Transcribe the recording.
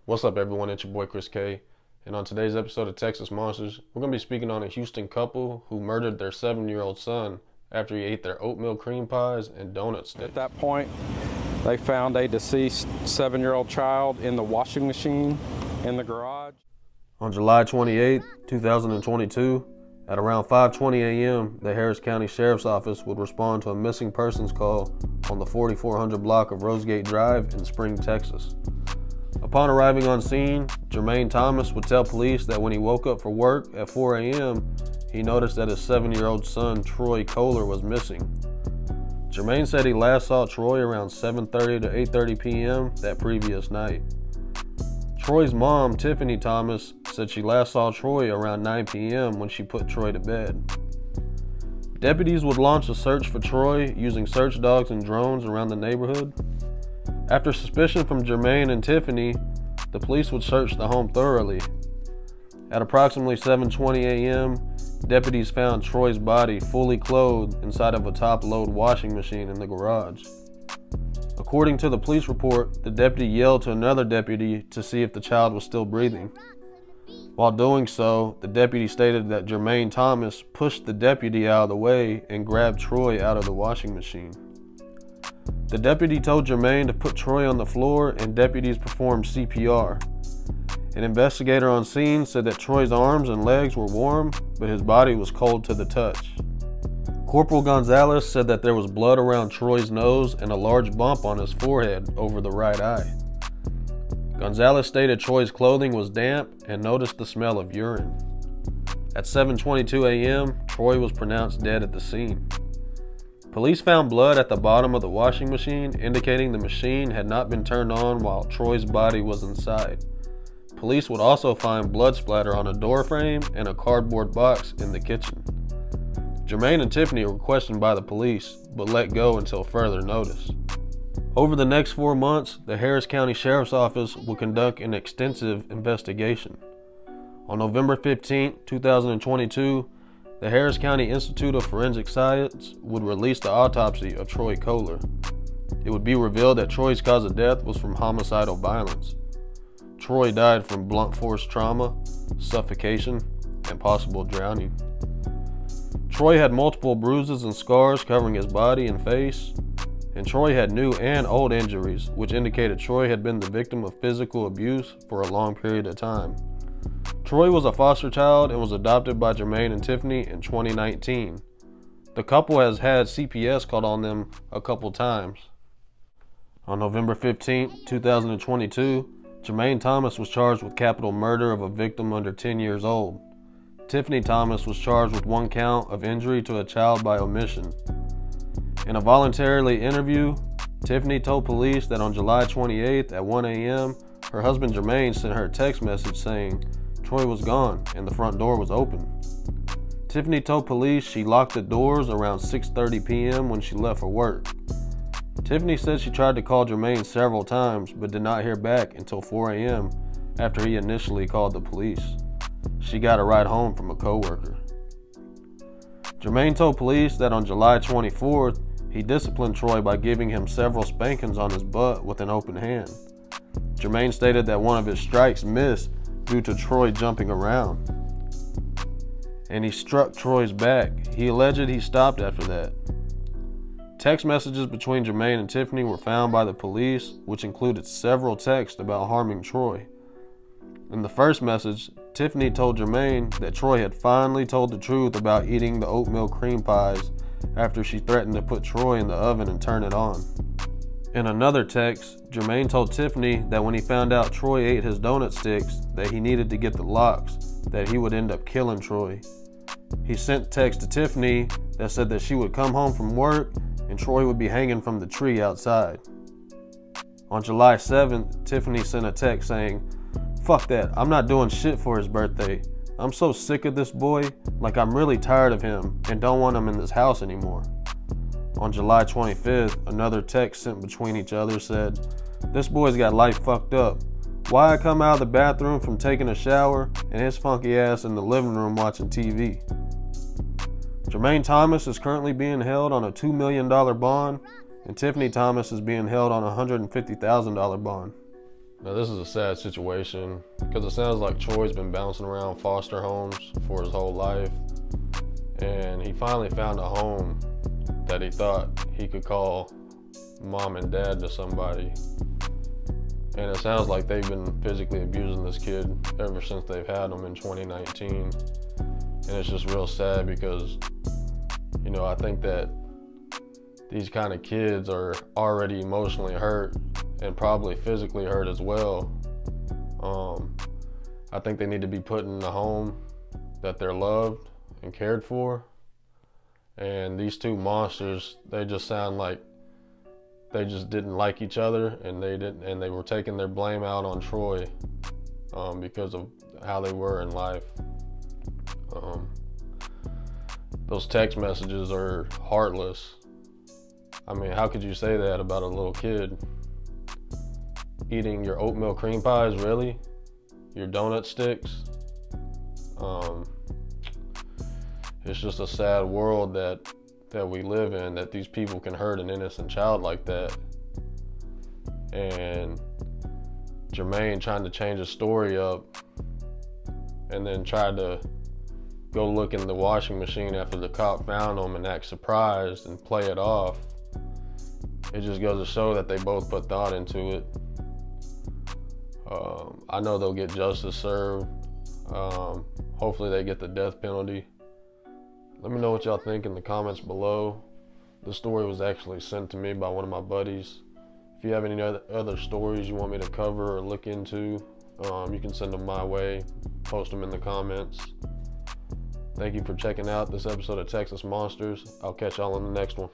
What's up, everyone? It's your boy Chris K. And on today's episode of Texas Monsters, we're going to be speaking on a Houston couple who murdered their 7-year-old son after he ate their oatmeal cream pies and donut sticks. At that point, they found a deceased 7-year-old child in the washing machine in the garage. On July 28, 2022, at around 5:20 a.m., the Harris County Sheriff's Office would respond to a missing persons call on the 4400 block of Rosegate Drive in Spring, Texas. Upon arriving on scene, Jermaine Thomas would tell police that when he woke up for work at 4 a.m., he noticed that his 7-year-old son, Troy Kohler, was missing. Jermaine said he last saw Troy around 7:30 to 8:30 p.m. that previous night. Troy's mom, Tiffany Thomas, said she last saw Troy around 9 p.m. when she put Troy to bed. Deputies would launch a search for Troy using search dogs and drones around the neighborhood. After suspicion from Jermaine and Tiffany, the police would search the home thoroughly. At approximately 7:20 a.m., deputies found Troy's body fully clothed inside of a top-load washing machine in the garage. According to the police report, the deputy yelled to another deputy to see if the child was still breathing. While doing so, the deputy stated that Jermaine Thomas pushed the deputy out of the way and grabbed Troy out of the washing machine. The deputy told Jermaine to put Troy on the floor and deputies performed CPR. An investigator on scene said that Troy's arms and legs were warm, but his body was cold to the touch. Corporal Gonzalez said that there was blood around Troy's nose and a large bump on his forehead over the right eye. Gonzalez stated Troy's clothing was damp and noticed the smell of urine. At 7:22 a.m., Troy was pronounced dead at the scene. Police found blood at the bottom of the washing machine, indicating the machine had not been turned on while Troy's body was inside. Police would also find blood splatter on a door frame and a cardboard box in the kitchen. Jermaine and Tiffany were questioned by the police, but let go until further notice. Over the next 4 months, the Harris County Sheriff's Office would conduct an extensive investigation. On November 15, 2022, the Harris County Institute of Forensic Science would release the autopsy of Troy Kohler. It would be revealed that Troy's cause of death was from homicidal violence. Troy died from blunt force trauma, suffocation, and possible drowning. Troy had multiple bruises and scars covering his body and face, and Troy had new and old injuries, which indicated Troy had been the victim of physical abuse for a long period of time. Troy was a foster child and was adopted by Jermaine and Tiffany in 2019. The couple has had CPS called on them a couple times. On November 15, 2022, Jermaine Thomas was charged with capital murder of a victim under 10 years old. Tiffany Thomas was charged with 1 count of injury to a child by omission. In a voluntary interview, Tiffany told police that on July 28th at 1 a.m., her husband Jermaine sent her a text message saying Troy was gone and the front door was open. Tiffany told police she locked the doors around 6:30 p.m. when she left for work. Tiffany said she tried to call Jermaine several times but did not hear back until 4 a.m. after he initially called the police. She got a ride home from a coworker. Jermaine told police that on July 24th, he disciplined Troy by giving him several spankings on his butt with an open hand. Jermaine stated that one of his strikes missed due to Troy jumping around, and he struck Troy's back. He alleged he stopped after that. Text messages between Jermaine and Tiffany were found by the police, which included several texts about harming Troy. In the first message, Tiffany told Jermaine that Troy had finally told the truth about eating the oatmeal cream pies after she threatened to put Troy in the oven and turn it on. In another text, Jermaine told Tiffany that when he found out Troy ate his donut sticks, that he needed to get the locks, that he would end up killing Troy. He sent text to Tiffany that said that she would come home from work and Troy would be hanging from the tree outside. On July 7th, Tiffany sent a text saying, "Fuck that, I'm not doing shit for his birthday. I'm so sick of this boy, like I'm really tired of him and don't want him in this house anymore." On July 25th, another text sent between each other said, "This boy's got life fucked up. Why I come out of the bathroom from taking a shower and his funky ass in the living room watching TV." Jermaine Thomas is currently being held on a $2 million bond, and Tiffany Thomas is being held on a $150,000 bond. Now this is a sad situation because it sounds like Troy's been bouncing around foster homes for his whole life, and he finally found a home that he thought he could call mom and dad to somebody. And it sounds like they've been physically abusing this kid ever since they've had him in 2019. And it's just real sad because, you know, I think that these kind of kids are already emotionally hurt and probably physically hurt as well. I think they need to be put in a home that they're loved and cared for. And these two monsters, they just sound like they just didn't like each other, and they were taking their blame out on Troy because of how they were in life. Those text messages are heartless. I mean, how could you say that about a little kid? Eating your oatmeal cream pies, really? Your donut sticks? It's just a sad world that we live in, that these people can hurt an innocent child like that. And Jermaine trying to change his story up and then tried to go look in the washing machine after the cop found him and act surprised and play it off. It just goes to show that they both put thought into it. I know they'll get justice served. Hopefully they get the death penalty. Let me know what y'all think in the comments below. The story was actually sent to me by one of my buddies. If you have any other stories you want me to cover or look into, you can send them my way, post them in the comments. Thank you for checking out this episode of Texas Monsters. I'll catch y'all on the next one.